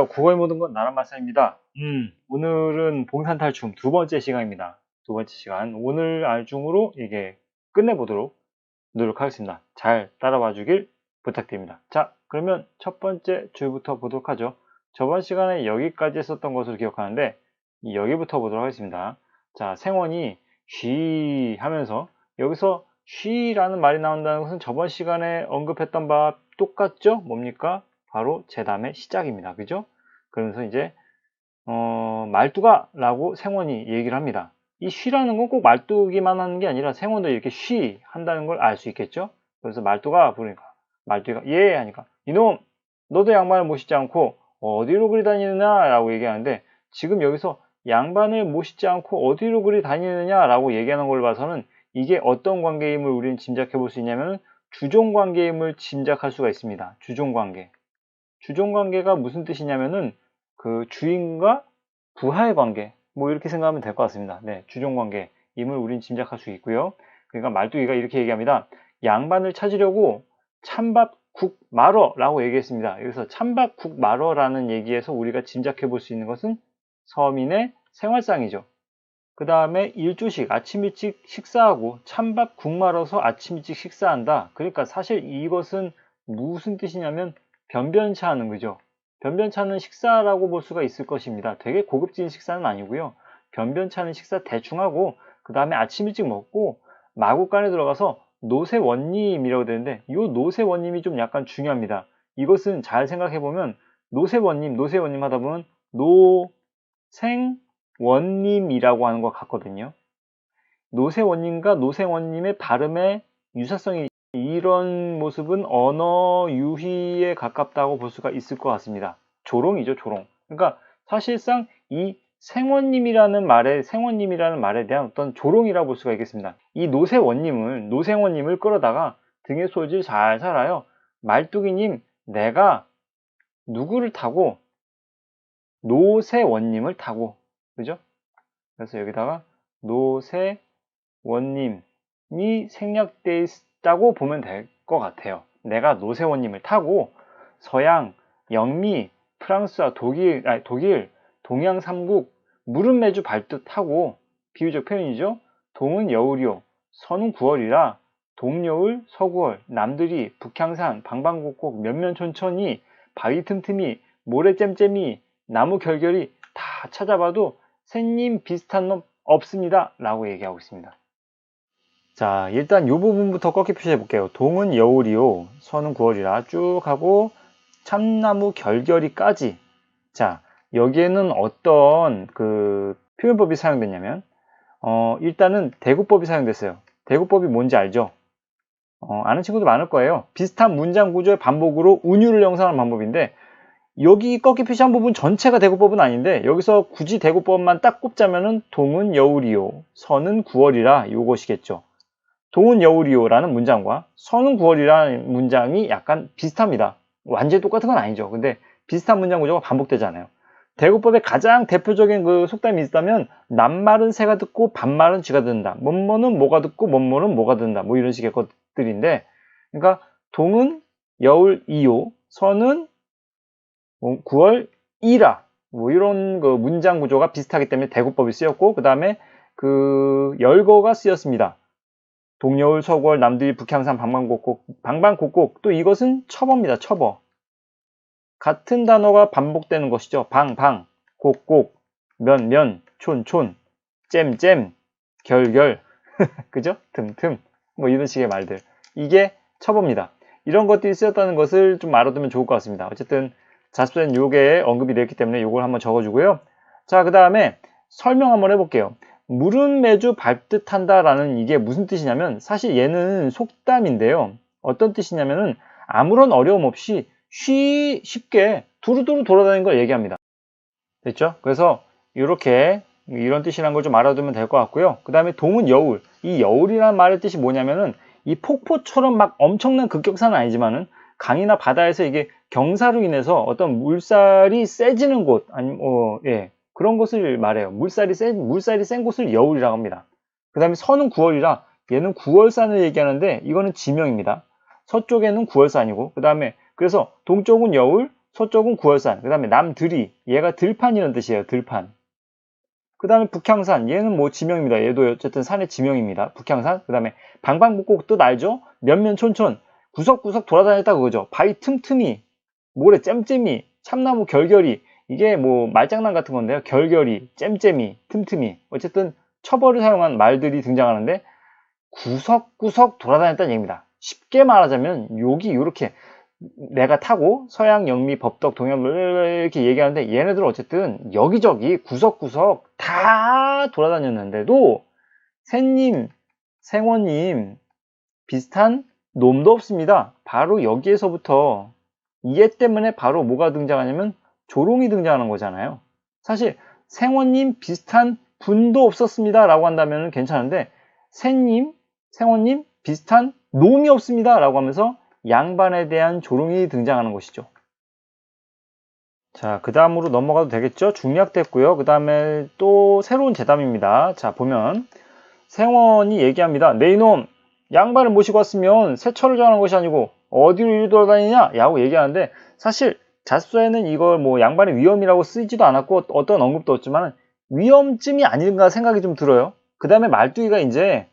국어의 모든 건 나란 마사입니다. 오늘은 봉산탈춤 두 번째 시간입니다. 두 번째 시간. 오늘 안중으로 이게 끝내보도록 노력하겠습니다. 잘 따라와 주길 부탁드립니다. 자, 그러면 첫 번째 줄부터 보도록 하죠. 저번 시간에 여기까지 했었던 것으로 기억하는데, 여기부터 보도록 하겠습니다. 자, 생원이 쉬 하면서, 여기서 쉬라는 말이 나온다는 것은 저번 시간에 언급했던 바와 똑같죠? 뭡니까? 바로 제담의 시작입니다. 그죠? 그러면서 이제 말뚝아 라고 생원이 얘기를 합니다. 이 쉬라는 건 꼭 말뚝이만 하는 게 아니라 생원도 이렇게 쉬 한다는 걸 알 수 있겠죠? 그래서 말뚝아 부르니까 말뚝이가 예 하니까 이놈 너도 양반을 모시지 않고 어디로 그리 다니느냐 라고 얘기하는데, 지금 여기서 양반을 모시지 않고 어디로 그리 다니느냐 라고 얘기하는 걸 봐서는 이게 어떤 관계임을 우리는 짐작해 볼 수 있냐면 주종관계임을 짐작할 수가 있습니다. 주종관계. 주종관계가 무슨 뜻이냐면은 그 주인과 부하의 관계, 뭐 이렇게 생각하면 될 것 같습니다. 네, 주종관계임을 우린 짐작할 수 있고요. 그러니까 말뚝이가 이렇게 얘기합니다. 양반을 찾으려고 찬밥 국 말어 라고 얘기했습니다. 여기서 찬밥 국 말어라는 얘기에서 우리가 짐작해 볼 수 있는 것은 서민의 생활상이죠. 그 다음에 일주식, 아침 일찍 식사하고 찬밥 국 말아서 아침 일찍 식사한다. 그러니까 사실 이것은 무슨 뜻이냐면 변변치 않은 거죠. 변변치 않은 식사라고 볼 수가 있을 것입니다. 되게 고급진 식사는 아니고요. 변변치 않은 식사 대충 하고 그 다음에 아침 일찍 먹고 마구간에 들어가서 노세원님이라고 되는데, 이 노세원님이 좀 약간 중요합니다. 이것은 잘 생각해보면 노세원님 하다 보면 노생원님이라고 하는 것 같거든요. 노세원님과 노생원님의 발음의 유사성이, 이런 모습은 언어 유희에 가깝다고 볼 수가 있을 것 같습니다. 조롱이죠, 조롱. 그러니까 사실상 이 생원님이라는 말에 대한 어떤 조롱이라고 볼 수가 있겠습니다. 이 노생원님을 끌어다가 등에 솔질 잘 살아요. 말뚝이님, 내가 누구를 타고? 노세원님을 타고. 그죠? 그래서 여기다가 노세원님이 생략되어 있다고 보면 될 것 같아요. 내가 노세원님을 타고 서양, 영미, 프랑스와 독일, 동양 삼국 물은 매주 밟듯 타고, 비유적 표현이죠. 동은 여울이요, 서는 9월이라 동여울, 서구월, 남들이 북향산, 방방곡곡, 면면촌촌이, 바위 틈틈이, 모래 잼잼이, 나무 결결이 다 찾아봐도 새님 비슷한 놈 없습니다 라고 얘기하고 있습니다. 자, 일단 이 부분부터 꺾기 표시해 볼게요. 동은 여울이요, 서는 9월이라 쭉 하고 참나무 결결이까지. 자, 여기에는 어떤 그 표현법이 사용됐냐면 일단은 대구법이 사용됐어요. 대구법이 뭔지 알죠? 아는 친구도 많을 거예요. 비슷한 문장 구조의 반복으로 운율을 형성하는 방법인데, 여기 꺾기 표시한 부분 전체가 대구법은 아닌데, 여기서 굳이 대구법만 딱 꼽자면은 동은 여울이요, 서는 9월이라 요것이겠죠. 동은 여울이요라는 문장과 서는 9월이라는 문장이 약간 비슷합니다. 완전히 똑같은 건 아니죠. 근데 비슷한 문장 구조가 반복되잖아요. 대구법의 가장 대표적인 그 속담이 있다면 낱말은 새가 듣고 반말은 쥐가 듣는다. 뭐뭐는 뭐가 듣고 뭐뭐는 뭐가 듣는다. 뭐 이런 식의 것들인데, 그러니까 동은 여울 이요, 서는 9월 이라, 뭐 이런 그 문장 구조가 비슷하기 때문에 대구법이 쓰였고, 그 다음에 그 열거가 쓰였습니다. 동여울, 서구월, 남들이 북향산, 방방곡곡. 또 이것은 첩어입니다. 첩어. 같은 단어가 반복되는 것이죠. 방, 곡곡, 면, 촌, 잼, 결. 그죠? 틈. 뭐 이런 식의 말들. 이게 첩어입니다. 이런 것들이 쓰였다는 것을 좀 알아두면 좋을 것 같습니다. 어쨌든 자습서는 요게 언급이 됐기 때문에 요걸 한번 적어주고요. 자, 그 다음에 설명 한번 해볼게요. 물은 매주 밟듯 한다라는 이게 무슨 뜻이냐면, 사실 얘는 속담인데요. 어떤 뜻이냐면은 아무런 어려움 없이 쉽게 두루두루 돌아다니는 걸 얘기합니다. 됐죠? 그래서 이렇게 이런 뜻이라는 걸 좀 알아두면 될 것 같고요. 그 다음에 동은 여울. 이 여울이라는 말의 뜻이 뭐냐면은 이 폭포처럼 막 엄청난 급격사는 아니지만은 강이나 바다에서 이게 경사로 인해서 어떤 물살이 세지는 곳, 그런 것을 말해요. 물살이 센 곳을 여울이라고 합니다. 그 다음에 서는 9월이라 얘는 9월산을 얘기하는데, 이거는 지명입니다. 서쪽에는 9월산이고, 그 다음에 그래서 동쪽은 여울, 서쪽은 구월산, 그 다음에 남들이, 얘가 들판이라는 뜻이에요. 들판. 그 다음에 북향산, 얘는 뭐 지명입니다. 얘도 어쨌든 산의 지명입니다. 북향산. 그 다음에 방방곡곡 뜻 알죠? 면면촌촌, 구석구석 돌아다녔다 그거죠. 바위 틈틈이, 모래 잼잼이, 참나무 결결이, 이게 뭐 말장난 같은 건데요. 결결이, 잼잼이, 틈틈이. 어쨌든 처벌을 사용한 말들이 등장하는데 구석구석 돌아다녔다는 얘기입니다. 쉽게 말하자면 여기 이렇게 내가 타고 서양, 영미, 법덕, 동양 이렇게 얘기하는데 얘네들은 어쨌든 여기저기 구석구석 다 돌아다녔는데도 새님, 생원님 비슷한 놈도 없습니다. 바로 여기에서부터 이해 때문에 바로 뭐가 등장하냐면 조롱이 등장하는 거잖아요. 사실 생원님 비슷한 분도 없었습니다 라고 한다면 괜찮은데 새님, 생원님 비슷한 놈이 없습니다 라고 하면서 양반에 대한 조롱이 등장하는 것이죠. 자, 그 다음으로 넘어가도 되겠죠? 중략됐고요. 그 다음에 또 새로운 재담입니다. 자, 보면 생원이 얘기합니다. 네 이놈, 양반을 모시고 왔으면 세처를 정하는 것이 아니고 어디로 이리 돌아다니냐? 라고 얘기하는데 사실 자습서에는 이걸 뭐 양반의 위험이라고 쓰지도 않았고 어떤 언급도 없지만 위험쯤이 아닌가 생각이 좀 들어요. 그 다음에 말뚝이가 이제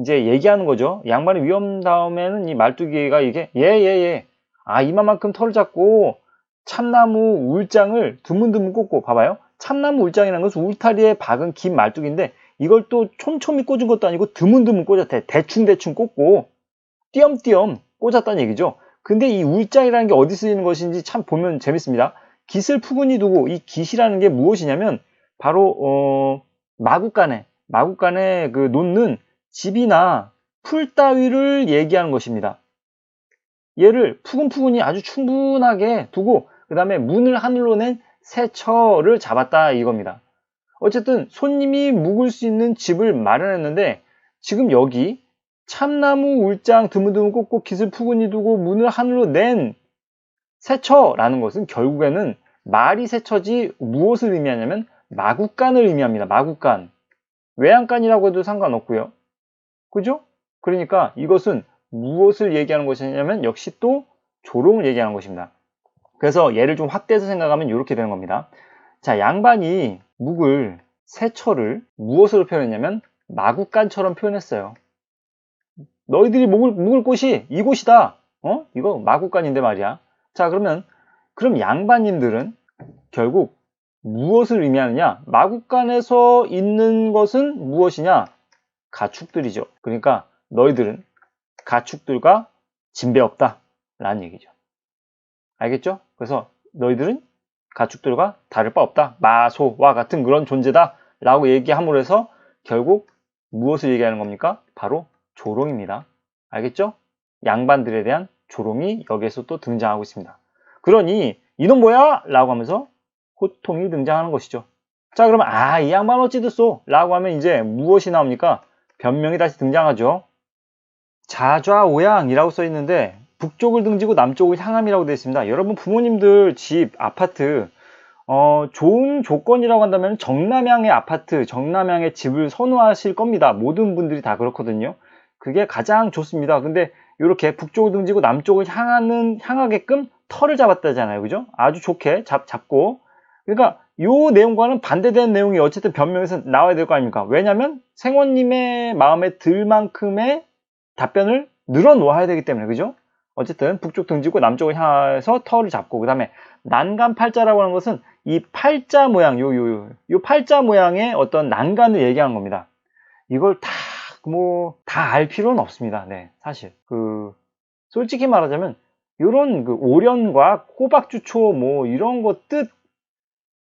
얘기하는 거죠. 양반의 위험 다음에는 이 말뚝이가 이게 아 이만큼 털을 잡고 참나무 울장을 드문드문 꽂고 봐봐요. 참나무 울장이라는 것은 울타리에 박은 긴 말뚝인데 이걸 또 촘촘히 꽂은 것도 아니고 드문드문 꽂았대. 대충대충 꽂고 띄엄띄엄 꽂았다는 얘기죠. 근데 이 울장이라는 게 어디 쓰이는 것인지 참 보면 재밌습니다. 깃을 푸근히 두고 이 깃이라는 게 무엇이냐면 바로 마구간에 그 놓는 집이나 풀 따위를 얘기하는 것입니다. 얘를 푸근푸근히 아주 충분하게 두고 그 다음에 문을 하늘로 낸 새처를 잡았다 이겁니다. 어쨌든 손님이 묵을 수 있는 집을 마련했는데 지금 여기 참나무 울장 드문드문 꽂고 깃을 푸근히 두고 문을 하늘로 낸 새처라는 것은 결국에는 말이 새처지 무엇을 의미하냐면 마구간을 의미합니다. 마구간. 외양간이라고 해도 상관없고요. 그죠? 그러니까 이것은 무엇을 얘기하는 것이냐면 역시 또 조롱을 얘기하는 것입니다. 그래서 얘를 좀 확대해서 생각하면 이렇게 되는 겁니다. 자, 양반이 묵을 새처를 무엇으로 표현했냐면 마구간처럼 표현했어요. 너희들이 묵을 곳이 이곳이다. 이거 마구간인데 말이야. 자, 그럼 양반님들은 결국 무엇을 의미하느냐? 마구간에서 있는 것은 무엇이냐? 가축들이죠. 그러니까 너희들은 가축들과 진배 없다 라는 얘기죠. 알겠죠? 그래서 너희들은 가축들과 다를 바 없다. 마소와 같은 그런 존재다 라고 얘기함으로 해서 결국 무엇을 얘기하는 겁니까? 바로 조롱입니다. 알겠죠? 양반들에 대한 조롱이 여기에서 또 등장하고 있습니다. 그러니 이놈 뭐야? 라고 하면서 호통이 등장하는 것이죠. 자, 그러면 이 양반 어찌 됐소? 라고 하면 이제 무엇이 나옵니까? 변명이 다시 등장하죠. 자좌오양이라고 써 있는데 북쪽을 등지고 남쪽을 향함이라고 되어 있습니다. 여러분 부모님들 집, 아파트 좋은 조건이라고 한다면 정남향의 아파트, 정남향의 집을 선호하실 겁니다. 모든 분들이 다 그렇거든요. 그게 가장 좋습니다. 근데 이렇게 북쪽을 등지고 남쪽을 향하게끔 터를 잡았다잖아요. 그죠? 아주 좋게 잡고. 그러니까 요 내용과는 반대되는 내용이 어쨌든 변명에서 나와야 될 거 아닙니까? 왜냐면 생원님의 마음에 들 만큼의 답변을 늘어놓아야 되기 때문에. 그죠? 어쨌든 북쪽 등지고 남쪽을 향해서 터를 잡고 그 다음에 난간팔자라고 하는 것은 이 팔자 모양 요 팔자 모양의 어떤 난간을 얘기하는 겁니다. 이걸 다 알 필요는 없습니다. 네, 사실 솔직히 말하자면 요런 오련과 호박주초 이런 거 뜻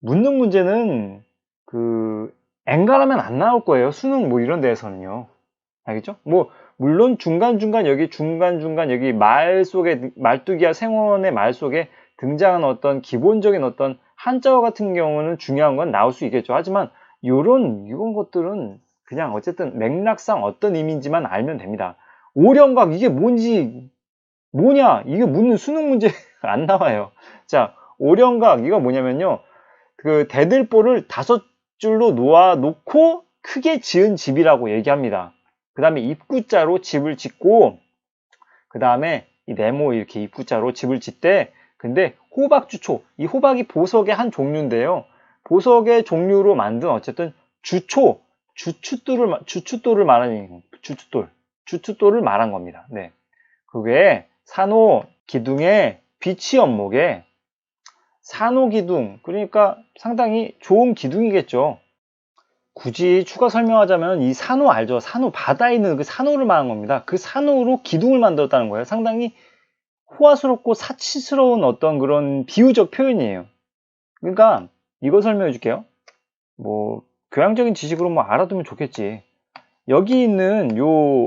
묻는 문제는 엔간하면 안 나올 거예요. 수능 이런 데에서는요. 알겠죠? 물론 중간중간 여기 말 속에 말뚝이와 생원의 말 속에 등장하는 어떤 기본적인 어떤 한자어 같은 경우는 중요한 건 나올 수 있겠죠. 하지만 이런 것들은 그냥 어쨌든 맥락상 어떤 의미인지만 알면 됩니다. 오령각 이게 뭐냐 이게 묻는 수능 문제 안 나와요. 자, 오령각 이거 뭐냐면요. 대들보를 5줄로 놓아놓고 크게 지은 집이라고 얘기합니다. 그 다음에 입구자로 집을 짓고 그 다음에 이 네모 이렇게 입구자로 집을 짓되 근데 호박주초. 이 호박이 보석의 한 종류인데요. 보석의 종류로 만든 어쨌든 주초, 주춧돌을 말하는, 주춧돌을 말한 겁니다. 네. 그게 산호 기둥의 비치 연목에 산호 기둥, 그러니까 상당히 좋은 기둥이겠죠. 굳이 추가 설명하자면 이 산호 알죠? 산호, 바다에 있는 그 산호를 말한 겁니다. 그 산호로 기둥을 만들었다는 거예요. 상당히 호화스럽고 사치스러운 어떤 그런 비유적 표현이에요. 그러니까 이거 설명해 줄게요. 뭐 교양적인 지식으로 뭐 알아두면 좋겠지. 여기 있는 요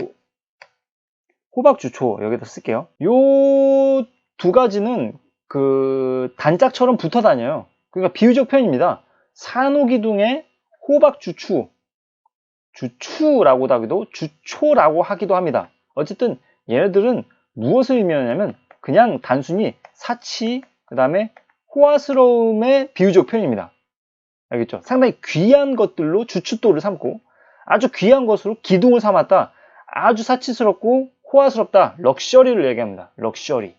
호박주초 여기다 쓸게요. 요 두 가지는 그 단짝처럼 붙어 다녀요. 그러니까 비유적 표현입니다. 산호기둥의 호박주추, 주추라고도 하기도 주초라고 하기도 합니다. 어쨌든 얘네들은 무엇을 의미하냐면 그냥 단순히 사치, 그 다음에 호화스러움의 비유적 표현입니다. 알겠죠? 상당히 귀한 것들로 주춧돌을 삼고 아주 귀한 것으로 기둥을 삼았다. 아주 사치스럽고 호화스럽다. 럭셔리를 얘기합니다. 럭셔리.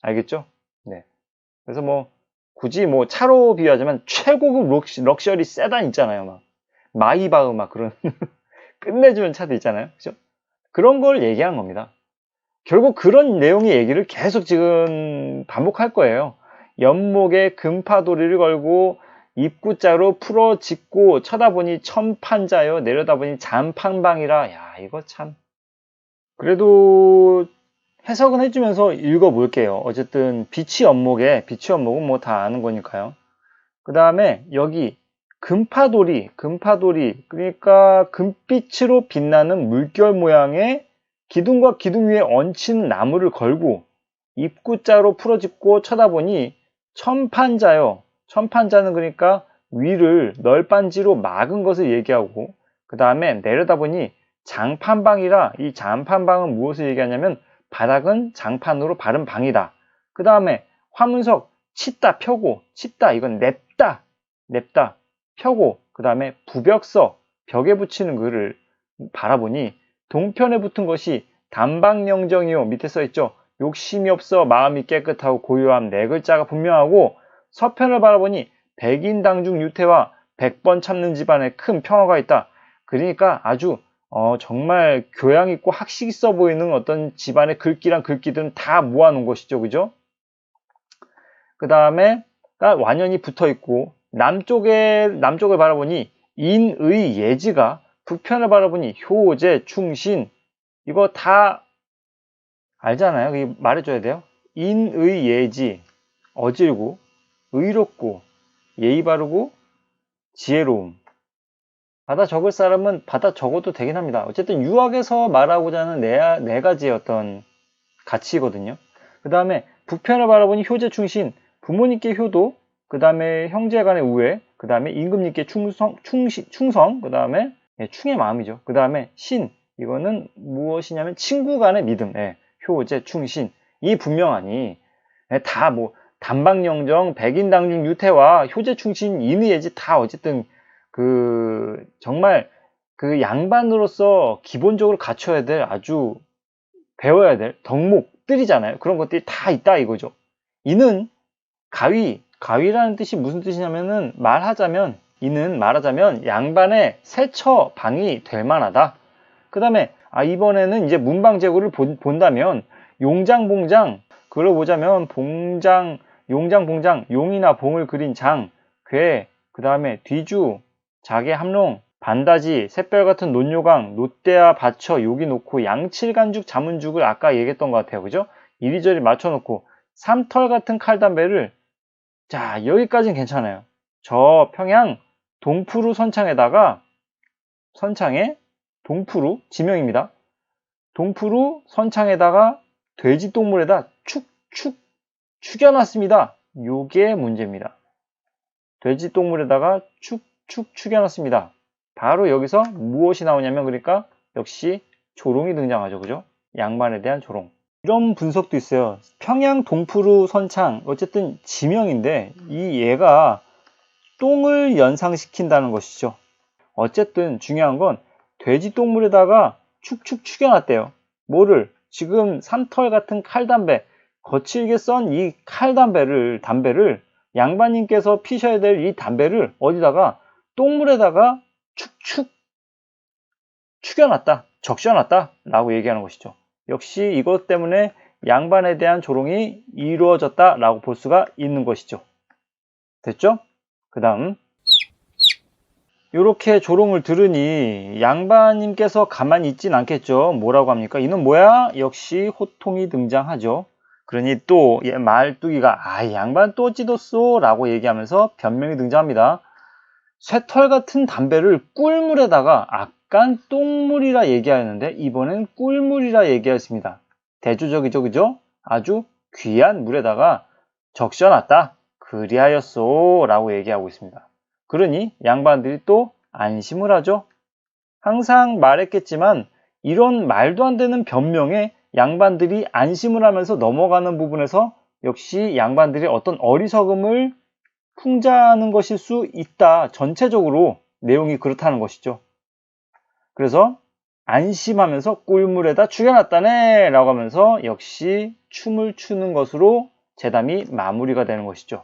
알겠죠? 네. 그래서 뭐 굳이 뭐 차로 비유하자면 최고급 럭셔리 세단 있잖아요. 막 마이바흐 막 그런 끝내주는 차도 있잖아요. 그죠? 그런 걸 얘기하는 겁니다. 결국 그런 내용의 얘기를 계속 지금 반복할 거예요. 연목에 금파도리를 걸고 입구자로 풀어 짓고 쳐다보니 천판자여 내려다보니 잔판방이라. 야, 이거 참. 그래도 해석은 해주면서 읽어볼게요. 어쨌든 비치 연목은 뭐 다 아는 거니까요. 그 다음에 여기 금파도리, 그러니까 금빛으로 빛나는 물결 모양의 기둥과 기둥 위에 얹힌 나무를 걸고 입구자로 풀어짓고 쳐다보니 천판자요. 천판자는 그러니까 위를 널빤지로 막은 것을 얘기하고 그 다음에 내려다보니 장판방이라. 이 장판방은 무엇을 얘기하냐면 바닥은 장판으로 바른 방이다. 그 다음에 화문석 칫다 펴고, 칫다 이건 냅다 펴고, 그 다음에 부벽서 벽에 붙이는 글을 바라보니 동편에 붙은 것이 단방영정이요. 밑에 써있죠. 욕심이 없어 마음이 깨끗하고 고요함 네 글자가 분명하고, 서편을 바라보니 백인당중 유태와 100번 참는 집안에 큰 평화가 있다. 그러니까 아주 정말 교양 있고 학식 있어 보이는 어떤 집안의 글귀랑 글귀들은 다 모아놓은 것이죠. 그죠? 그 다음에 완연히 붙어 있고, 남쪽을 바라보니 인의 예지가, 북편을 바라보니 효제 충신. 이거 다 알잖아요. 이거 말해줘야 돼요. 인의 예지, 어질고 의롭고 예의 바르고 지혜로움. 받아 적을 사람은 받아 적어도 되긴 합니다. 어쨌든 유학에서 말하고자 하는 네 가지의 어떤 가치거든요. 그 다음에 북편을 바라보니 효제 충신, 부모님께 효도, 그 다음에 형제간의 우애, 그 다음에 임금님께 충성, 그 다음에 충의 마음이죠. 그 다음에 신, 이거는 무엇이냐면 친구 간의 믿음, 효제 충신. 이 분명하니 다 뭐 단방영정, 백인당중 유태와 효제 충신, 인의예지 다 어쨌든 그 정말 그 양반으로서 기본적으로 갖춰야 될, 아주 배워야 될 덕목들이잖아요. 그런 것들이 다 있다 이거죠. 이는 가위라는 뜻이 무슨 뜻이냐면은 말하자면 양반의 세처방이 될 만하다. 그 다음에 이번에는 이제 문방제고를 본다면 용장봉장, 그걸 보자면 봉장, 용장봉장, 용이나 봉을 그린 장, 괴, 그 다음에 뒤주, 자개 함롱, 반다지, 샛별 같은 논요강, 놋대야 받쳐 여기 놓고 양칠간죽 자문죽을 아까 얘기했던 것 같아요. 그죠? 이리저리 맞춰놓고 삼털 같은 칼담배를, 자, 여기까지는 괜찮아요. 저 평양 동푸루 선창에 동푸루 지명입니다. 동푸루 선창에다가 돼지똥물에다 축축 축여놨습니다. 요게 문제입니다. 돼지똥물에다가 축축 축여놨습니다. 바로 여기서 무엇이 나오냐면, 그러니까 역시 조롱이 등장하죠. 그죠? 양반에 대한 조롱. 이런 분석도 있어요. 평양 동푸루 선창, 어쨌든 지명인데 이 얘가 똥을 연상시킨다는 것이죠. 어쨌든 중요한 건 돼지똥물에다가 축축 축여놨대요. 뭐를? 지금 삼털 같은 칼담배, 거칠게 썬 이 담배를 양반님께서 피셔야 될 이 담배를 어디다가 똥물에다가 축축 축여놨다, 적셔놨다 라고 얘기하는 것이죠. 역시 이것 때문에 양반에 대한 조롱이 이루어졌다 라고 볼 수가 있는 것이죠. 됐죠? 그 다음 이렇게 조롱을 들으니 양반님께서 가만히 있진 않겠죠. 뭐라고 합니까? 이는 뭐야? 역시 호통이 등장하죠. 그러니 또 말뚝이가 양반 또 찌뒀어 라고 얘기하면서 변명이 등장합니다. 쇠털 같은 담배를 꿀물에다가 아깐 똥물이라 얘기하였는데 이번엔 꿀물이라 얘기하였습니다. 대조적이죠, 그죠? 아주 귀한 물에다가 적셔놨다. 그리하였소 라고 얘기하고 있습니다. 그러니 양반들이 또 안심을 하죠. 항상 말했겠지만 이런 말도 안 되는 변명에 양반들이 안심을 하면서 넘어가는 부분에서 역시 양반들이 어떤 어리석음을 풍자하는 것일 수 있다. 전체적으로 내용이 그렇다는 것이죠. 그래서 안심하면서 꿀물에다 죽여놨다네 라고 하면서 역시 춤을 추는 것으로 제담이 마무리가 되는 것이죠.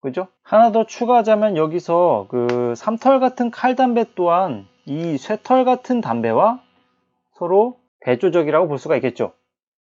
그죠? 하나 더 추가하자면 여기서 그 삼털 같은 칼담배 또한 이 쇠털 같은 담배와 서로 대조적이라고 볼 수가 있겠죠.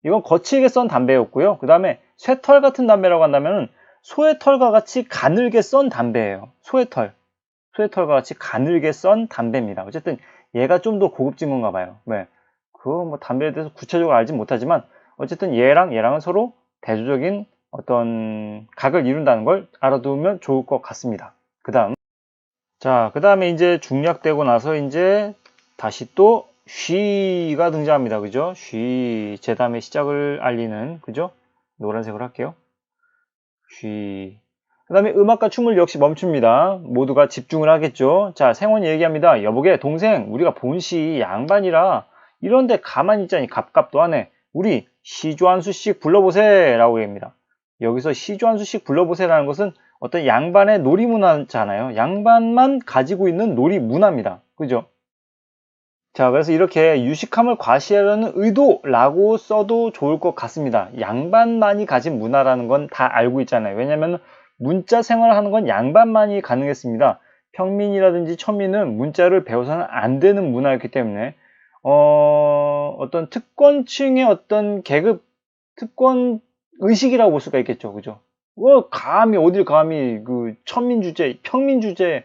이건 거칠게 썬 담배였고요. 그 다음에 쇠털 같은 담배라고 한다면 소의 털과 같이 가늘게 썬 담배예요. 소의 털과 같이 가늘게 썬 담배입니다. 어쨌든 얘가 좀 더 고급진 건가 봐요. 네. 그거 뭐 담배에 대해서 구체적으로 알진 못하지만 어쨌든 얘랑은 서로 대조적인 어떤 각을 이룬다는 걸 알아두면 좋을 것 같습니다. 그 다음에 이제 중략되고 나서 이제 다시 또 쉬가 등장합니다. 그죠? 쉬, 제담의 시작을 알리는, 그죠? 노란색으로 할게요. 쉬. 그 다음에 음악과 춤을 역시 멈춥니다. 모두가 집중을 하겠죠. 자, 생원이 얘기합니다. 여보게, 동생, 우리가 본시 양반이라 이런데 가만히 있자니 갑갑도 하네. 우리 시조 한 수씩 불러보세 라고 얘기합니다. 여기서 시조 한 수씩 불러보세라는 것은 어떤 양반의 놀이 문화잖아요. 양반만 가지고 있는 놀이 문화입니다. 그죠? 자, 그래서 이렇게 유식함을 과시하려는 의도라고 써도 좋을 것 같습니다. 양반만이 가진 문화라는 건 다 알고 있잖아요. 왜냐하면 문자 생활을 하는 건 양반만이 가능했습니다. 평민이라든지 천민은 문자를 배워서는 안 되는 문화였기 때문에 어떤 특권층의 어떤 계급, 특권 의식이라고 볼 수가 있겠죠. 그죠? 감히 어딜 감히 그 천민 주제, 평민 주제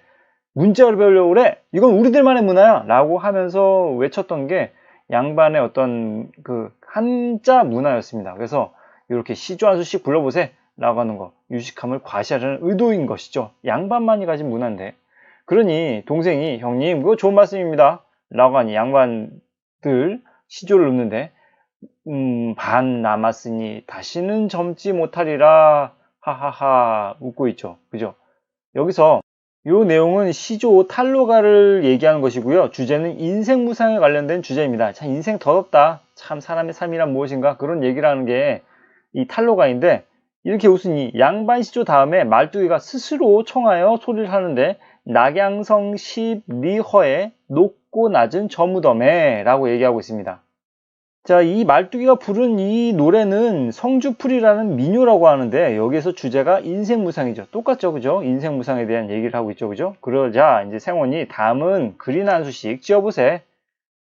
문자를 배우려고 그래? 이건 우리들만의 문화야! 라고 하면서 외쳤던 게 양반의 어떤 그 한자 문화였습니다. 그래서 이렇게 시조 한 수씩 불러보세! 라고 하는 거, 유식함을 과시하려는 의도인 것이죠. 양반만이 가진 문화인데. 그러니 동생이 형님, 그거 좋은 말씀입니다. 라고 하니 양반들 시조를 읊는데, 반 남았으니 다시는 젊지 못하리라. 하하하 웃고 있죠. 그죠? 여기서 이 내용은 시조 탈로가를 얘기하는 것이고요. 주제는 인생무상에 관련된 주제입니다. 참 인생 더럽다. 참 사람의 삶이란 무엇인가 그런 얘기를 하는 게 이 탈로가인데 이렇게 웃으니 양반 시조 다음에 말뚝이가 스스로 청하여 소리를 하는데 낙양성 10리허에 높고 낮은 저무덤에 라고 얘기하고 있습니다. 자, 이 말뚝이가 부른 이 노래는 성주풀이라는 민요라고 하는데 여기에서 주제가 인생무상이죠. 똑같죠, 그죠? 인생무상에 대한 얘기를 하고 있죠, 그죠? 그러자 이제 생원이 다음은 글이나 한 수씩 지어보세.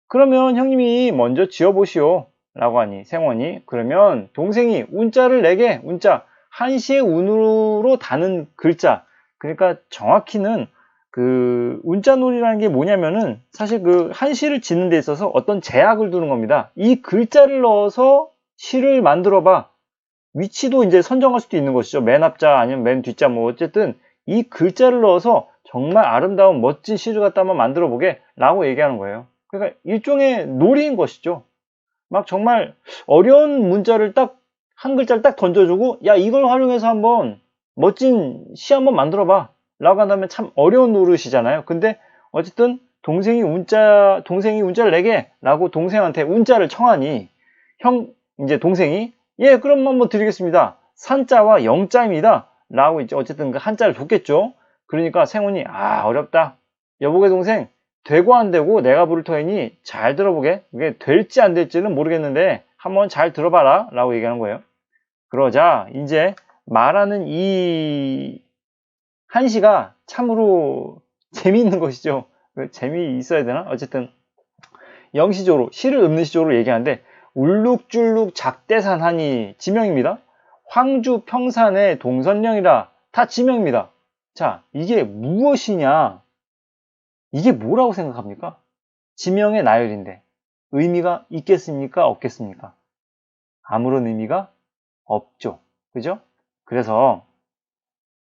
그러면 형님이 먼저 지어보시오. 라고 하니 생원이 그러면 동생이 운자를 내게 운자 한시의 운으로 다는 글자. 그러니까 정확히는 그 운자놀이라는 게 뭐냐면은 사실 그 한시를 짓는 데 있어서 어떤 제약을 두는 겁니다. 이 글자를 넣어서 시를 만들어 봐. 위치도 이제 선정할 수도 있는 것이죠. 맨 앞자 아니면 맨 뒷자 뭐 어쨌든 이 글자를 넣어서 정말 아름다운 멋진 시를 갖다 한번 만들어 보게 라고 얘기하는 거예요. 그러니까 일종의 놀이인 것이죠. 막 정말 어려운 문자를 딱 한 글자를 딱 던져주고 야 이걸 활용해서 한번 멋진 시 한번 만들어 봐 라고 한다면 참 어려운 노릇이잖아요. 근데 어쨌든 동생이 운자를 내게 라고 동생한테 운자를 청하니 이제 동생이 예 그럼 한번 드리겠습니다. 산자와 영자입니다 라고 이제 어쨌든 그 한자를 줬겠죠. 그러니까 생훈이 어렵다. 여보게 동생 되고 안 되고 내가 부를 터이니 잘 들어보게. 이게 될지 안 될지는 모르겠는데 한번 잘 들어봐라 라고 얘기하는 거예요. 그러자 이제 말하는 이 한시가 참으로 재미있는 것이죠. 재미있어야 되나? 어쨌든 영시조로, 시를 읊는 시조로 얘기하는데 울룩줄룩 작대산하니 지명입니다. 황주 평산의 동선령이라 다 지명입니다. 자, 이게 무엇이냐? 이게 뭐라고 생각합니까? 지명의 나열인데 의미가 있겠습니까? 없겠습니까? 아무런 의미가 없죠. 그죠? 그래서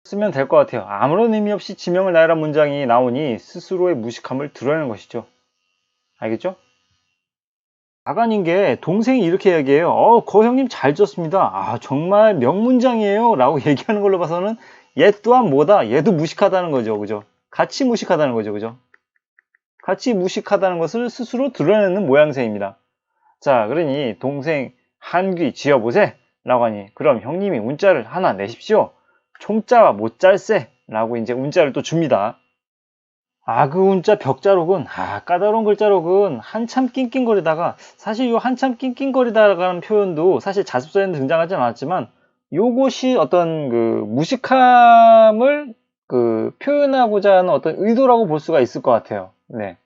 쓰면 될 것 같아요. 아무런 의미 없이 지명을 나열한 문장이 나오니 스스로의 무식함을 드러내는 것이죠. 알겠죠? 아간인 게 동생이 이렇게 이야기해요. 거 형님 잘 쪘습니다. 아, 정말 명문장이에요. 라고 얘기하는 걸로 봐서는 얘 또한 뭐다? 얘도 무식하다는 거죠. 그죠? 같이 무식하다는 거죠. 그죠? 같이 무식하다는 것을 스스로 드러내는 모양새입니다. 자, 그러니 동생 한귀 지어보세. 라고 하니 그럼 형님이 운자를 하나 내십시오. 총자와 못잘세. 라고 이제 운자를 또 줍니다. 그 운자 벽자록은 까다로운 글자록은 한참 낑낑거리다가 사실 요 한참 낑낑거리다라는 표현도 사실 자습서에는 등장하지 않았지만 요것이 어떤 그 무식함을 표현하고자 하는 어떤 의도라고 볼 수가 있을 것 같아요. 네.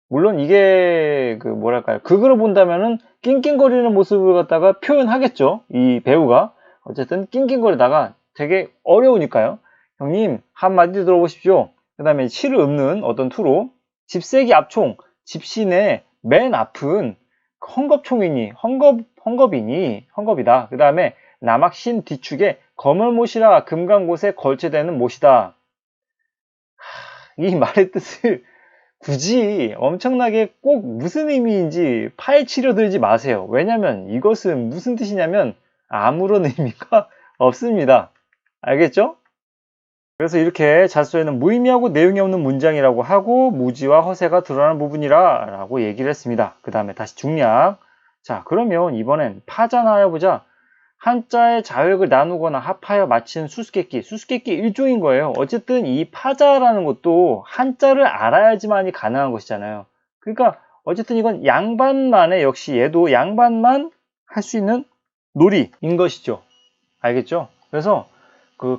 물론 이게 뭐랄까요, 극으로 본다면은 낑낑거리는 모습을 갖다가 표현하겠죠, 이 배우가. 어쨌든 낑낑거리다가 되게 어려우니까요. 형님 한마디 들어보십시오. 그 다음에 시를 읊는 어떤 투로 집세기 앞총, 집신의 맨 앞은 헝겊총이니 헝겊이다. 그 다음에 남학신 뒤축에 거물못이라 금강곳에 걸쳐대는 못이다. 이 말의 뜻을 굳이 엄청나게 꼭 무슨 의미인지 파헤치려 들지 마세요. 왜냐면 이것은 무슨 뜻이냐면 아무런 의미가 없습니다. 알겠죠? 그래서 이렇게 자소에는 무의미하고 내용이 없는 문장이라고 하고 무지와 허세가 드러나는 부분이라 라고 얘기를 했습니다. 그 다음에 다시 중략. 자, 그러면 이번엔 파자나 해보자. 한자의 자역을 나누거나 합하여 마치는 수수께끼 일종인 거예요. 어쨌든 이 파자라는 것도 한자를 알아야지만이 가능한 것이잖아요. 그러니까 어쨌든 이건 양반만의, 역시 얘도 양반만 할 수 있는 놀이인 것이죠. 알겠죠? 그래서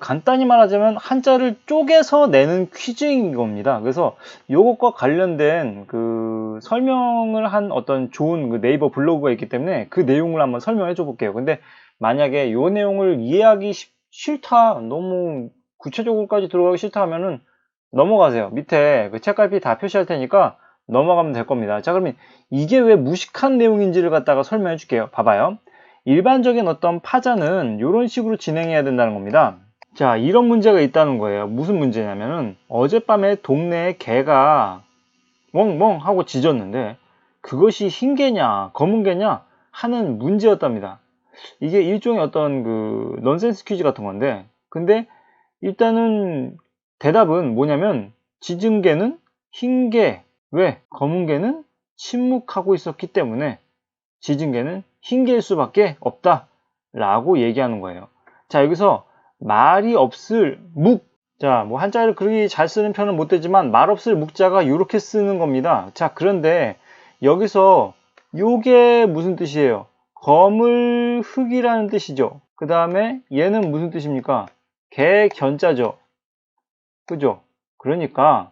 간단히 말하자면 한자를 쪼개서 내는 퀴즈인 겁니다. 그래서 이것과 관련된 설명을 한 어떤 좋은 네이버 블로그가 있기 때문에 그 내용을 한번 설명해 줘 볼게요. 근데 만약에 이 내용을 이해하기 싫다, 너무 구체적으로까지 들어가기 싫다 하면은 넘어가세요. 밑에 책갈피 다 표시할 테니까 넘어가면 될 겁니다. 자, 그러면 이게 왜 무식한 내용인지를 갖다가 설명해 줄게요. 봐봐요. 일반적인 어떤 파자는 이런 식으로 진행해야 된다는 겁니다. 자, 이런 문제가 있다는 거예요. 무슨 문제냐면은 어젯밤에 동네에 개가 멍멍 하고 짖었는데 그것이 흰 개냐 검은 개냐 하는 문제였답니다. 이게 일종의 어떤 넌센스 퀴즈 같은 건데, 근데 일단은 대답은 뭐냐면 짖은 개는 흰 개, 왜? 검은 개는 침묵하고 있었기 때문에 짖은 개는 흰 개일 수밖에 없다 라고 얘기하는 거예요. 자, 여기서 말이 없을 묵, 자, 뭐 한자를 그렇게 잘 쓰는 편은 못 되지만 말 없을 묵자가 이렇게 쓰는 겁니다. 자, 그런데 여기서 요게 무슨 뜻이에요? 검을 흑이라는 뜻이죠. 그 다음에 얘는 무슨 뜻입니까? 개 견자죠. 그죠? 그러니까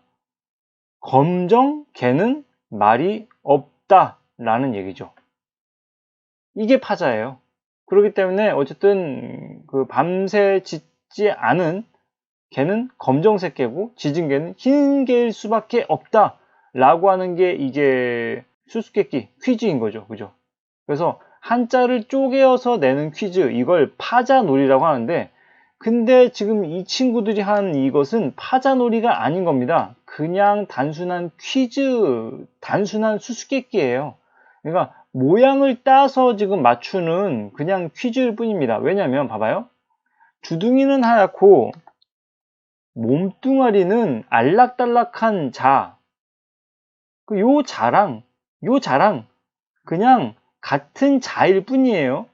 검정 개는 말이 없다 라는 얘기죠. 이게 파자예요. 그렇기 때문에 어쨌든 밤새 짖지 않은 개는 검정색 개고 짖은 개는 흰 개일 수밖에 없다 라고 하는 게 이게 수수께끼 퀴즈인 거죠. 그죠? 그래서 한자를 쪼개어서 내는 퀴즈, 이걸 파자놀이라고 하는데, 근데 지금 이 친구들이 한 이것은 파자놀이가 아닌 겁니다. 그냥 단순한 퀴즈, 단순한 수수께끼예요. 그러니까 모양을 따서 지금 맞추는 그냥 퀴즈일 뿐입니다. 왜냐면 봐봐요. 주둥이는 하얗고 몸뚱아리는 알락달락한 자. 요 자랑 그냥 같은 자일 뿐이에요.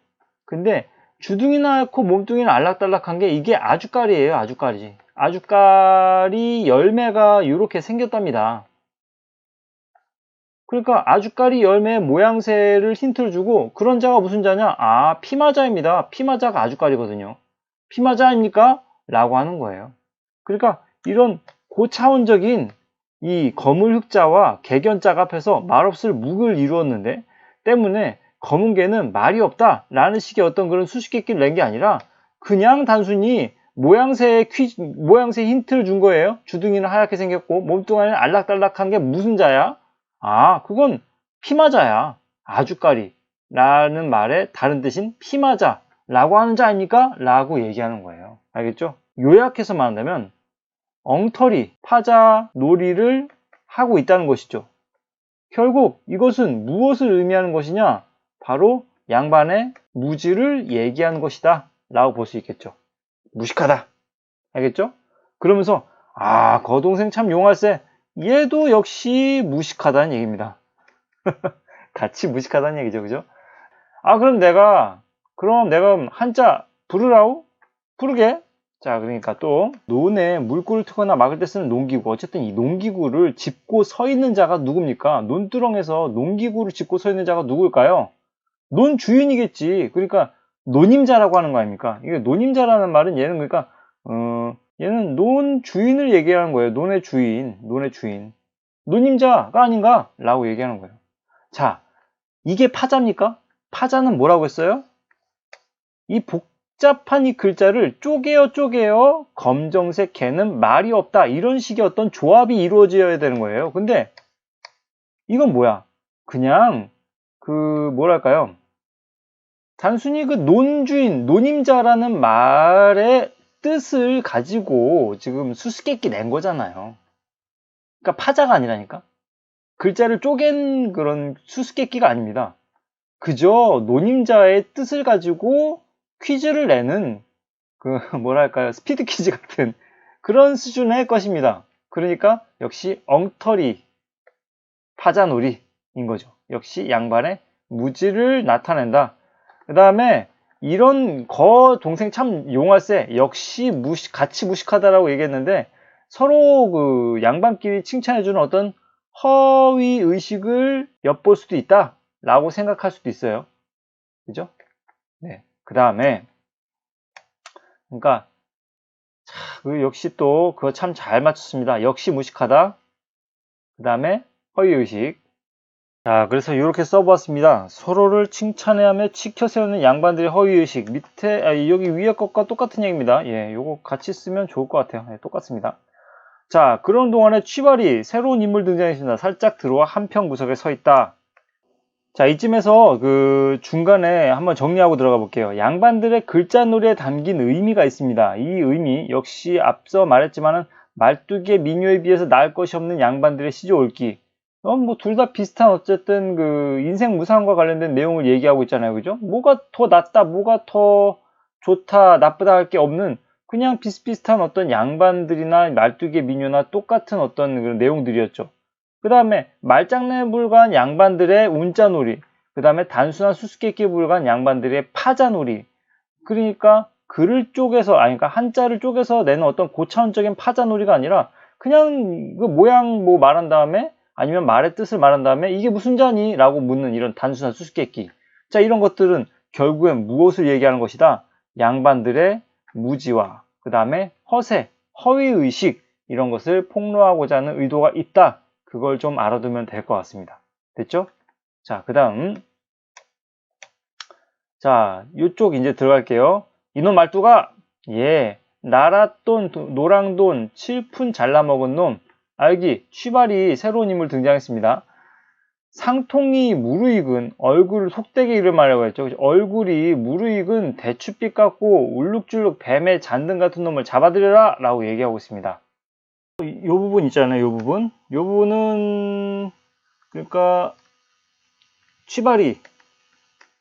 근데 주둥이는 하얗고 몸뚱이는 알락달락한 게 이게 아주까리예요. 아주까리 열매가 이렇게 생겼답니다. 그러니까 아주까리 열매 모양새를 힌트를 주고 그런 자가 무슨 자냐? 아, 피마자입니다. 피마자가 아주까리거든요. 피마자입니까? 라고 하는 거예요. 그러니까 이런 고차원적인 이 거물 흑자와 개견자가 합해서 말없을 묵을 이루었는데 때문에 검은개는 말이 없다 라는 식의 어떤 그런 수수께끼를 낸 게 아니라 그냥 단순히 모양새 힌트를 준 거예요. 주둥이는 하얗게 생겼고 몸뚱아리는 알락달락한 게 무슨 자야? 아, 그건 피마자야. 아주까리 라는 말의 다른 뜻인 피마자 라고 하는 자 아닙니까? 라고 얘기하는 거예요. 알겠죠? 요약해서 말한다면 엉터리, 파자, 놀이를 하고 있다는 것이죠. 결국 이것은 무엇을 의미하는 것이냐? 바로 양반의 무지를 얘기하는 것이다 라고 볼 수 있겠죠. 무식하다. 알겠죠? 그러면서 아, 거동생 참 용할세. 얘도 역시 무식하다는 얘기입니다. 같이 무식하다는 얘기죠. 그죠? 아, 그럼 내가 한자 부르라우? 부르게? 자, 그러니까 또 논에 물꼬를 트거나 막을 때 쓰는 농기구. 어쨌든 이 농기구를 짚고 서 있는 자가 누굽니까? 논두렁에서 농기구를 짚고 서 있는 자가 누굴까요? 논 주인이겠지. 그러니까 노님자라고 하는 거 아닙니까? 이게 노님자라는 말은 얘는 그러니까 얘는 논 주인을 얘기하는 거예요. 논의 주인. 노님자가 아닌가? 라고 얘기하는 거예요. 자, 이게 파자입니까? 파자는 뭐라고 했어요? 이 복잡한 이 글자를 쪼개어 검정색 개는 말이 없다. 이런 식의 어떤 조합이 이루어져야 되는 거예요. 근데 이건 뭐야? 그냥 뭐랄까요? 단순히 그 논주인, 노님자라는 말의 뜻을 가지고 지금 수수께끼 낸 거잖아요. 그러니까 파자가 아니라니까? 글자를 쪼갠 그런 수수께끼가 아닙니다. 그저 노님자의 뜻을 가지고 퀴즈를 내는 뭐랄까요, 스피드 퀴즈 같은 그런 수준의 것입니다. 그러니까 역시 엉터리, 파자놀이인 거죠. 역시 양반의 무지를 나타낸다. 그 다음에 이런 동생 참 용할세, 역시 같이 무식하다라고 얘기했는데 서로 양반끼리 칭찬해주는 어떤 허위 의식을 엿볼 수도 있다 라고 생각할 수도 있어요. 그죠? 네. 그 다음에 그러니까 역시 또 그거 참 잘 맞췄습니다. 역시 무식하다. 그 다음에 허위 의식. 자, 그래서 이렇게 써보았습니다. 서로를 칭찬해하며 치켜 세우는 양반들의 허위 의식. 밑에 여기 위에 것과 똑같은 얘기입니다. 예, 요거 같이 쓰면 좋을 것 같아요. 예, 똑같습니다. 자, 그런 동안에 취발이 새로운 인물 등장했습니다. 살짝 들어와 한평 구석에 서 있다. 자, 이쯤에서 중간에 한번 정리하고 들어가 볼게요. 양반들의 글자놀이에 담긴 의미가 있습니다. 이 의미 역시 앞서 말했지만은 말뚝의 미녀에 비해서 나을 것이 없는 양반들의 시조 옳기. 뭐 둘 다 비슷한 어쨌든 인생 무상과 관련된 내용을 얘기하고 있잖아요. 그죠? 뭐가 더 낫다, 뭐가 더 좋다, 나쁘다 할 게 없는 그냥 비슷비슷한 어떤 양반들이나 말뚝의 미녀나 똑같은 어떤 그런 내용들이었죠. 그 다음에 말장난에 불과한 양반들의 운자놀이, 그 다음에 단순한 수수께끼에 불과한 양반들의 파자놀이. 그러니까 글을 쪼개서, 그러니까 한자를 쪼개서 내는 어떤 고차원적인 파자놀이가 아니라 그냥 모양 말한 다음에 아니면 말의 뜻을 말한 다음에 이게 무슨 자니? 라고 묻는 이런 단순한 수수께끼. 자, 이런 것들은 결국엔 무엇을 얘기하는 것이다? 양반들의 무지와 그 다음에 허세, 허위의식 이런 것을 폭로하고자 하는 의도가 있다. 그걸 좀 알아두면 될 것 같습니다. 됐죠? 자, 그 다음. 자, 이쪽 이제 들어갈게요. 이놈 말투가, 예, 나랏돈, 노랑돈, 칠푼 잘라먹은 놈, 알기, 취발이 새로운 인물 등장했습니다. 상통이 무르익은, 얼굴을 속되게 이를 말하고 했죠. 얼굴이 무르익은 대추빛 같고 울룩줄룩 뱀의 잔등 같은 놈을 잡아들여라! 라고 얘기하고 있습니다. 이 부분 있잖아요. 이 부분은 그러니까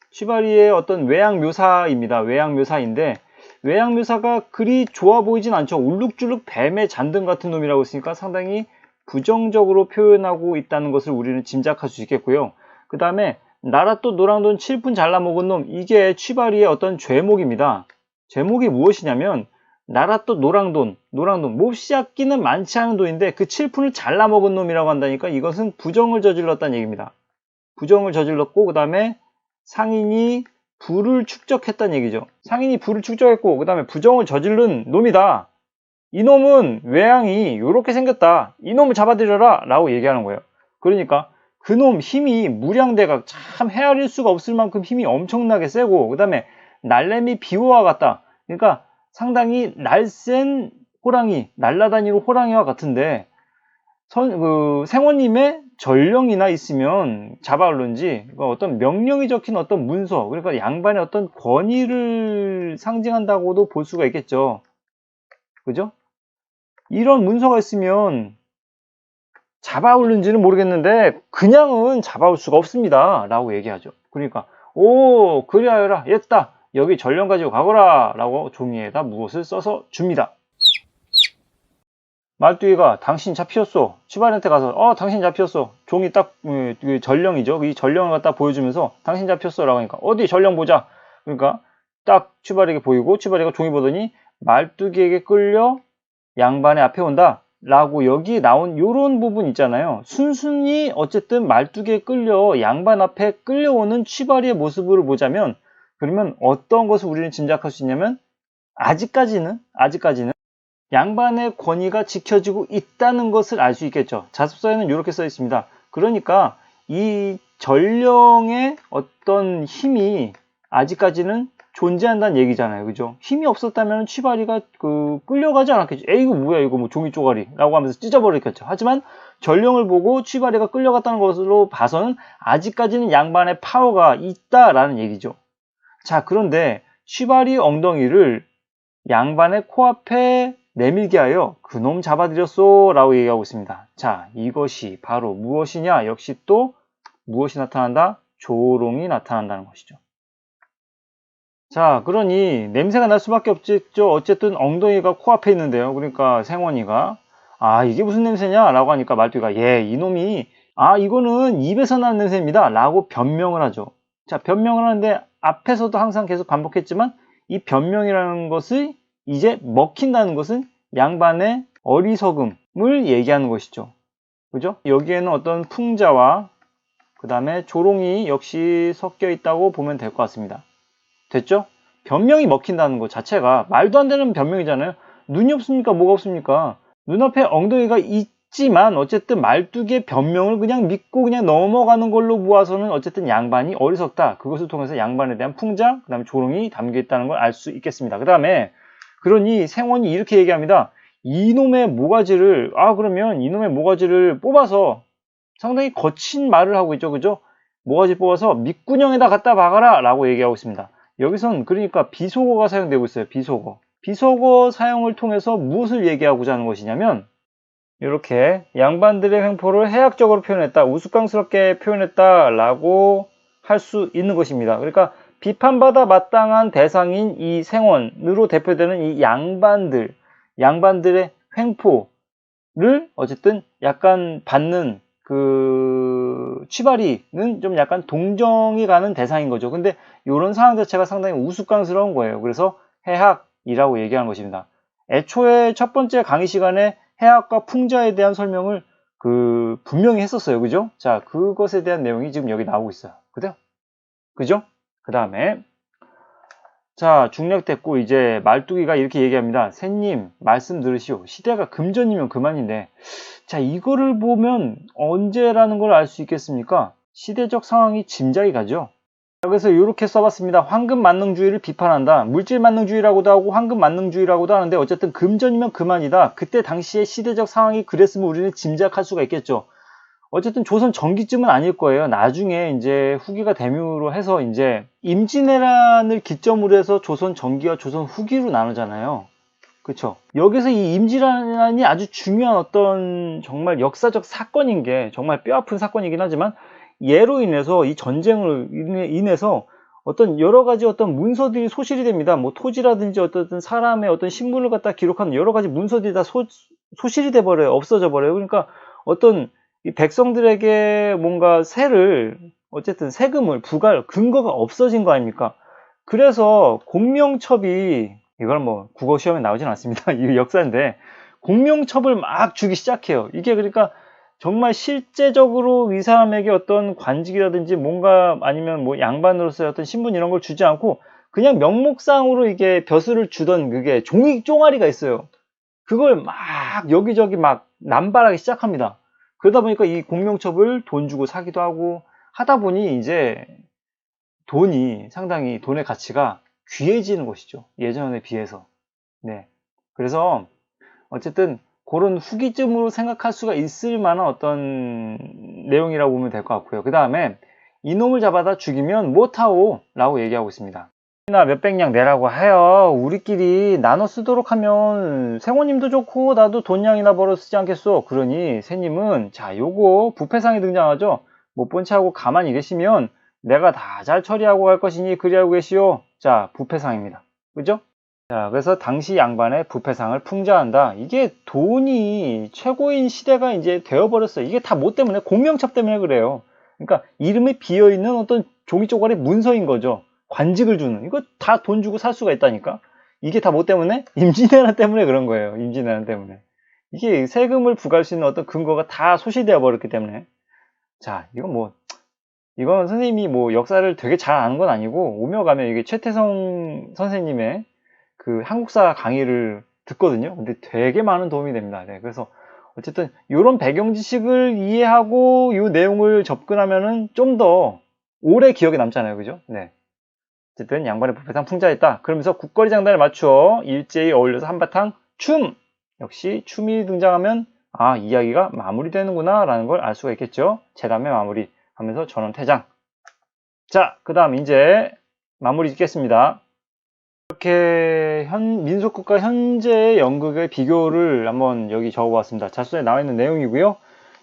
취바리의 어떤 외양 묘사입니다. 외양 묘사인데 외양 묘사가 그리 좋아 보이진 않죠. 울룩줄룩 뱀의 잔등 같은 놈이라고 했으니까 상당히 부정적으로 표현하고 있다는 것을 우리는 짐작할 수 있겠고요. 그 다음에 나랏돈 노랑돈 칠푼 잘라먹은 놈, 이게 취바리의 어떤 죄목입니다. 죄목이 무엇이냐면 나라 또 노랑돈, 몹시 악기는 많지 않은 돈인데 그 칠푼을 잘라 먹은 놈이라고 한다니까 이것은 부정을 저질렀다는 얘기입니다. 부정을 저질렀고 그 다음에 상인이 부를 축적했다는 얘기죠. 상인이 부를 축적했고 그 다음에 부정을 저지른 놈이다. 이놈은 외양이 이렇게 생겼다. 이놈을 잡아들여라 라고 얘기하는 거예요. 그러니까 그놈 힘이 무량대가 참 헤아릴 수가 없을 만큼 힘이 엄청나게 세고 그 다음에 날래미 비호와 같다. 그러니까 상당히 날쌘 호랑이, 날라다니는 호랑이와 같은데 생원님의 전령이나 있으면 잡아올는지 어떤 명령이 적힌 어떤 문서, 그러니까 양반의 어떤 권위를 상징한다고도 볼 수가 있겠죠. 그죠? 이런 문서가 있으면 잡아올는지는 모르겠는데 그냥은 잡아올 수가 없습니다 라고 얘기하죠. 그러니까 오 그리하여라 옛다 여기 전령 가지고 가거라 라고 종이에다 무엇을 써서 줍니다. 말뚝이가 당신 잡히었소. 치발한테 가서 당신 잡히었소. 종이 딱 전령이죠. 이 전령을 갖다 보여주면서 당신 잡혔어 라고 하니까 어디 전령 보자. 그러니까 딱 치발에게 보이고 치발이가 종이 보더니 말뚝이에게 끌려 양반의 앞에 온다 라고 여기 나온 요런 부분 있잖아요. 순순히 어쨌든 말뚝이에 끌려 양반 앞에 끌려오는 취발이의 모습을 보자면 그러면 어떤 것을 우리는 짐작할 수 있냐면 아직까지는 양반의 권위가 지켜지고 있다는 것을 알 수 있겠죠. 자습서에는 이렇게 써 있습니다. 그러니까 이 전령의 어떤 힘이 아직까지는 존재한다는 얘기잖아요. 그죠? 힘이 없었다면 취발이가 끌려가지 않았겠죠. 에이, 이거 뭐야, 이거 뭐 종이 쪼가리. 라고 하면서 찢어버렸겠죠. 하지만 전령을 보고 취발이가 끌려갔다는 것으로 봐서는 아직까지는 양반의 파워가 있다라는 얘기죠. 자, 그런데 취발이 엉덩이를 양반의 코앞에 내밀게 하여 그놈 잡아들였소 라고 얘기하고 있습니다. 자, 이것이 바로 무엇이냐? 역시 또 무엇이 나타난다? 조롱이 나타난다는 것이죠. 자, 그러니 냄새가 날 수밖에 없겠죠. 어쨌든 엉덩이가 코앞에 있는데요. 그러니까 생원이가 이게 무슨 냄새냐? 라고 하니까 말뚝이가 이놈이 이거는 입에서 나는 냄새입니다. 라고 변명을 하죠. 자, 변명을 하는데 앞에서도 항상 계속 반복했지만 이 변명이라는 것을 이제 먹힌다는 것은 양반의 어리석음을 얘기하는 것이죠. 그죠? 여기에는 어떤 풍자와 그 다음에 조롱이 역시 섞여 있다고 보면 될 것 같습니다. 됐죠? 변명이 먹힌다는 것 자체가 말도 안 되는 변명이잖아요. 눈이 없습니까? 뭐가 없습니까? 눈앞에 엉덩이가 있지만 어쨌든 말뚝의 변명을 그냥 믿고 그냥 넘어가는 걸로 보아서는 어쨌든 양반이 어리석다. 그것을 통해서 양반에 대한 풍자, 그 다음에 조롱이 담겨 있다는 걸 알 수 있겠습니다. 그 다음에 그러니 생원이 이렇게 얘기합니다. 이놈의 모가지를 그러면 이놈의 모가지를 뽑아서 상당히 거친 말을 하고 있죠. 그죠? 모가지 뽑아서 밑구녕에다 갖다 박아라 라고 얘기하고 있습니다. 여기선 그러니까 비속어가 사용되고 있어요. 비속어 사용을 통해서 무엇을 얘기하고자 하는 것이냐면 이렇게 양반들의 횡포를 해학적으로 표현했다, 우스꽝스럽게 표현했다 라고 할 수 있는 것입니다. 그러니까 비판받아 마땅한 대상인 이 생원으로 대표되는 이 양반들의 횡포를 어쨌든 약간 받는 취발이는 좀 약간 동정이 가는 대상인 거죠. 근데 이런 상황 자체가 상당히 우스꽝스러운 거예요. 그래서 해학이라고 얘기하는 것입니다. 애초에 첫 번째 강의 시간에 해학과 풍자에 대한 설명을 분명히 했었어요. 그죠? 자, 그것에 대한 내용이 지금 여기 나오고 있어요. 그죠? 그 다음에 자, 중략됐고 이제 말뚝이가 이렇게 얘기합니다. 새님 말씀 들으시오. 시대가 금전이면 그만인데 자, 이거를 보면 언제라는 걸 알 수 있겠습니까? 시대적 상황이 짐작이 가죠. 그래서 이렇게 써봤습니다. 황금만능주의를 비판한다. 물질만능주의라고도 하고 황금만능주의라고도 하는데 어쨌든 금전이면 그만이다. 그때 당시의 시대적 상황이 그랬으면 우리는 짐작할 수가 있겠죠. 어쨌든 조선 전기쯤은 아닐 거예요. 나중에 이제 후기가 대묘로 해서 이제 임진왜란을 기점으로 해서 조선 전기와 조선 후기로 나누잖아요. 그쵸? 여기서 이 임진왜란이 아주 중요한 어떤 정말 역사적 사건인 게 정말 뼈아픈 사건이긴 하지만 예로 인해서 이 전쟁을 인해서 어떤 여러 가지 어떤 문서들이 소실이 됩니다. 뭐 토지라든지 어떤 사람의 어떤 신분을 갖다 기록한 여러 가지 문서들이 다 소실이 돼 버려요. 없어져 버려요. 그러니까 어떤 이 백성들에게 뭔가 어쨌든 세금을 부과할 근거가 없어진 거 아닙니까? 그래서 공명첩이 이건 뭐 국어 시험에 나오진 않습니다. 이 역사인데 공명첩을 막 주기 시작해요. 이게 그러니까 정말 실제적으로 이 사람에게 어떤 관직이라든지 뭔가 아니면 뭐 양반으로서의 어떤 신분 이런 걸 주지 않고 그냥 명목상으로 이게 벼슬을 주던 그게 종이 쪼가리가 있어요. 그걸 막 여기저기 막 남발하기 시작합니다. 그러다 보니까 이 공명첩을 돈 주고 사기도 하고 하다 보니 이제 돈이 상당히 돈의 가치가 귀해지는 것이죠. 예전에 비해서. 네. 그래서 어쨌든 그런 후기쯤으로 생각할 수가 있을 만한 어떤 내용이라고 보면 될 것 같고요. 그 다음에 이놈을 잡아다 죽이면 못하오 라고 얘기하고 있습니다. 나 몇백냥 내라고 해요. 우리끼리 나눠 쓰도록 하면 생호님도 좋고 나도 돈량이나 벌어 쓰지 않겠소. 그러니 새님은 자 요거 부패상이 등장하죠. 못 본 채 하고 가만히 계시면 내가 다 잘 처리하고 갈 것이니 그리하고 계시오. 자 부패상입니다. 그죠? 자, 그래서 당시 양반의 부패상을 풍자한다. 이게 돈이 최고인 시대가 이제 되어버렸어요. 이게 다 뭐 때문에? 공명첩 때문에 그래요. 그러니까 이름에 비어있는 어떤 종이 쪼가리 문서인 거죠. 관직을 주는. 이거 다 돈 주고 살 수가 있다니까? 이게 다 뭐 때문에? 임진왜란 때문에 그런 거예요. 임진왜란 때문에. 이게 세금을 부과할 수 있는 어떤 근거가 다 소실되어 버렸기 때문에. 자, 이건 선생님이 뭐 역사를 되게 잘 아는 건 아니고, 오며 가면 이게 최태성 선생님의 그 한국사 강의를 듣거든요. 근데 되게 많은 도움이 됩니다. 네, 그래서 어쨌든 이런 배경 지식을 이해하고 이 내용을 접근하면은 좀 더 오래 기억에 남잖아요. 그죠? 네. 어쨌든 양반의 부패상 풍자했다. 그러면서 국거리 장단에 맞추어 일제히 어울려서 한바탕 춤! 역시 춤이 등장하면 아, 이야기가 마무리되는구나 라는 걸 알 수가 있겠죠. 제담의 마무리 하면서 전원 퇴장. 자, 그 다음 이제 마무리 짓겠습니다. 이렇게 민속극과 현재의 연극의 비교를 한번 여기 적어봤습니다. 자수에 나와 있는 내용이고요.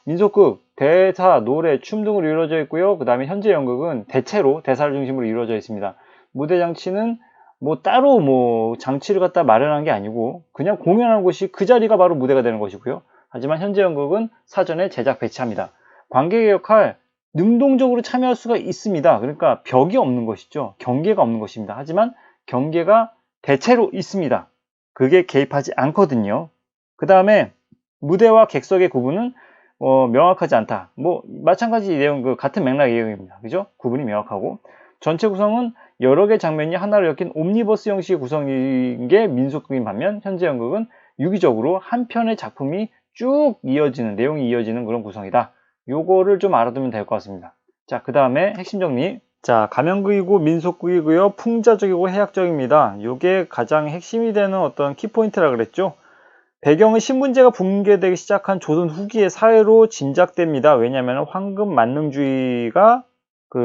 민속극, 대사, 노래, 춤 등으로 이루어져 있고요. 그 다음에 현재 연극은 대체로 대사를 중심으로 이루어져 있습니다. 무대 장치는 뭐 따로 뭐 장치를 갖다 마련한 게 아니고 그냥 공연하는 곳이 그 자리가 바로 무대가 되는 것이고요. 하지만 현재 연극은 사전에 제작 배치합니다. 관객의 역할 능동적으로 참여할 수가 있습니다. 그러니까 벽이 없는 것이죠. 경계가 없는 것입니다. 하지만 경계가 대체로 있습니다. 그게 개입하지 않거든요. 그 다음에 무대와 객석의 구분은 명확하지 않다. 뭐 마찬가지 내용 같은 맥락의 내용입니다. 그죠? 구분이 명확하고 전체 구성은 여러 개 장면이 하나로 엮인 옴니버스 형식의 구성인 게 민속극인 반면 현재 연극은 유기적으로 한 편의 작품이 쭉 이어지는 내용이 이어지는 그런 구성이다. 요거를 좀 알아두면 될 것 같습니다. 자, 그 다음에 핵심 정리. 자, 가면극이고 민속극이고요. 풍자적이고 해학적입니다. 이게 가장 핵심이 되는 어떤 키포인트라 그랬죠. 배경은 신분제가 붕괴되기 시작한 조선 후기의 사회로 짐작됩니다. 왜냐하면 황금 만능주의가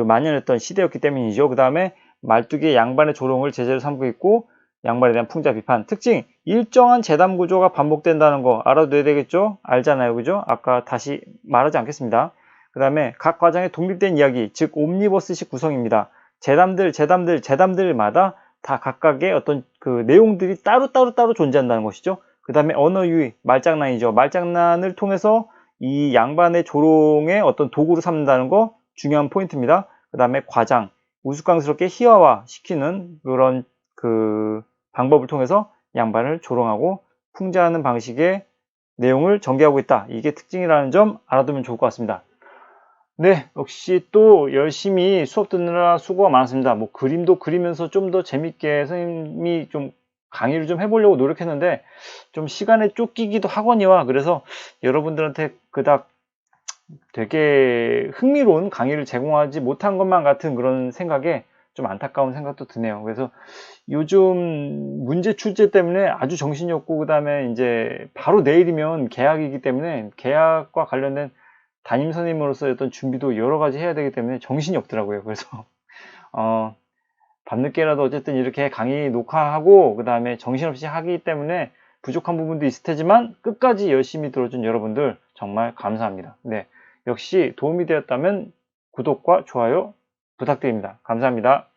만연했던 시대였기 때문이죠. 그 다음에 말뚝의 양반의 조롱을 제재로 삼고 있고 양반에 대한 풍자 비판. 특징, 일정한 재단 구조가 반복된다는 거 알아둬야 되겠죠? 알잖아요. 그죠? 아까 다시 말하지 않겠습니다. 그 다음에 각 과정의 독립된 이야기, 즉 옴니버스식 구성입니다. 재담들마다 다 각각의 어떤 내용들이 따로 존재한다는 것이죠. 그 다음에 언어 유희, 말장난이죠. 말장난을 통해서 이 양반의 조롱의 어떤 도구로 삼는다는 거 중요한 포인트입니다. 그 다음에 과장, 우스꽝스럽게 희화화 시키는 그런 방법을 통해서 양반을 조롱하고 풍자하는 방식의 내용을 전개하고 있다. 이게 특징이라는 점 알아두면 좋을 것 같습니다. 네, 역시 또 열심히 수업 듣느라 수고가 많았습니다. 뭐 그림도 그리면서 좀 더 재밌게 선생님이 좀 강의를 좀 해보려고 노력했는데 좀 시간에 쫓기기도 하거니와 그래서 여러분들한테 그닥 되게 흥미로운 강의를 제공하지 못한 것만 같은 그런 생각에 좀 안타까운 생각도 드네요. 그래서 요즘 문제 출제 때문에 아주 정신이 없고 그 다음에 이제 바로 내일이면 개학이기 때문에 개학과 관련된 담임 선생님으로서 어떤 준비도 여러 가지 해야 되기 때문에 정신이 없더라고요. 그래서 밤늦게라도 어쨌든 이렇게 강의 녹화하고 그 다음에 정신없이 하기 때문에 부족한 부분도 있을 테지만 끝까지 열심히 들어준 여러분들 정말 감사합니다. 네, 역시 도움이 되었다면 구독과 좋아요 부탁드립니다. 감사합니다.